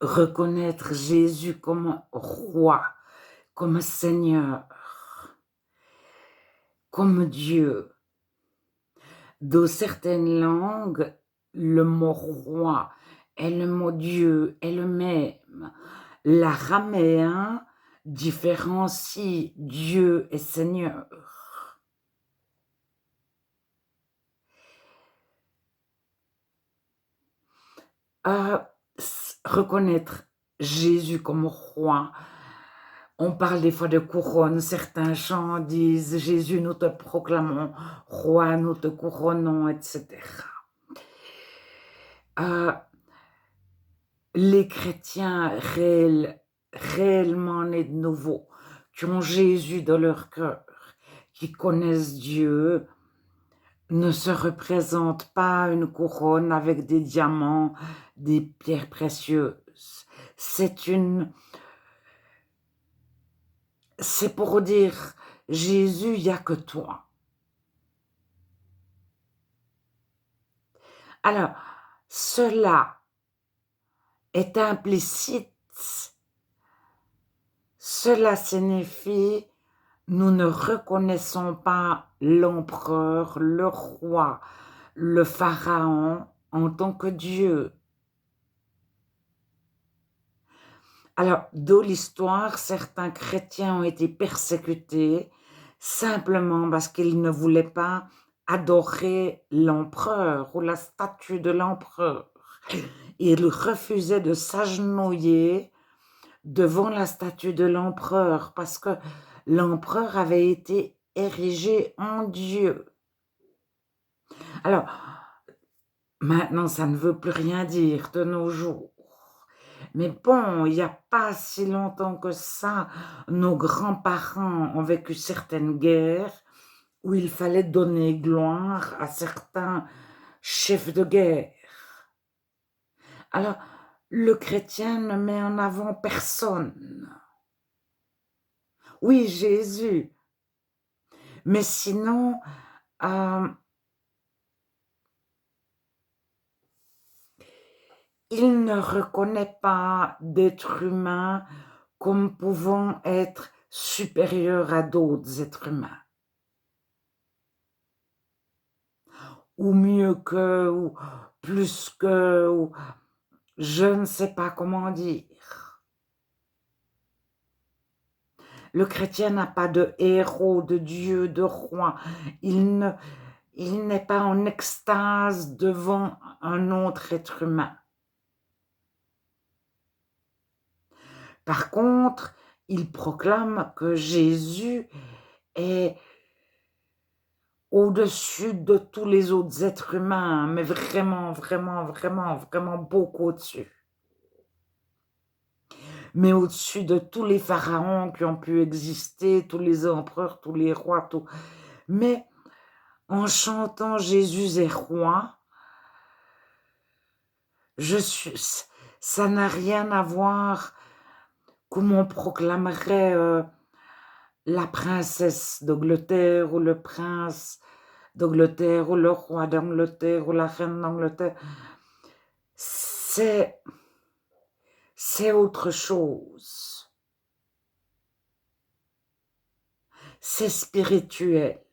reconnaître Jésus comme roi, comme Seigneur, comme Dieu. Dans certaines langues, le mot roi et le mot Dieu est le même. L'araméen différencie Dieu et Seigneur. Reconnaître Jésus comme roi. On parle des fois de couronne. Certains chants disent Jésus, nous te proclamons, roi, nous te couronnons, etc. Les chrétiens réellement nés de nouveau, qui ont Jésus dans leur cœur, qui connaissent Dieu, ne se représentent pas une couronne avec des diamants, des pierres précieuses. C'est pour dire, Jésus, il n'y a que toi. Alors, cela est implicite. Cela signifie, nous ne reconnaissons pas l'empereur, le roi, le pharaon en tant que Dieu. Alors, dans l'histoire, certains chrétiens ont été persécutés simplement parce qu'ils ne voulaient pas adorer l'empereur ou la statue de l'empereur. Ils refusaient de s'agenouiller devant la statue de l'empereur parce que l'empereur avait été érigé en Dieu. Alors, maintenant, ça ne veut plus rien dire de nos jours. Mais bon, il n'y a pas si longtemps que ça, nos grands-parents ont vécu certaines guerres où il fallait donner gloire à certains chefs de guerre. Alors, le chrétien ne met en avant personne. Oui, Jésus. Mais sinon, il ne reconnaît pas d'être humain comme pouvant être supérieur à d'autres êtres humains. Ou mieux que, ou plus que, ou je ne sais pas comment dire. Le chrétien n'a pas de héros, de Dieu, de roi. Il n'est pas en extase devant un autre être humain. Par contre, il proclame que Jésus est au-dessus de tous les autres êtres humains, mais vraiment, vraiment, vraiment, vraiment beaucoup au-dessus. Mais au-dessus de tous les pharaons qui ont pu exister, tous les empereurs, tous les rois, tout. Mais en chantant Jésus est roi, ça n'a rien à voir comme on proclamerait la princesse d'Angleterre ou le prince d'Angleterre ou le roi d'Angleterre ou la reine d'Angleterre. C'est autre chose. C'est spirituel.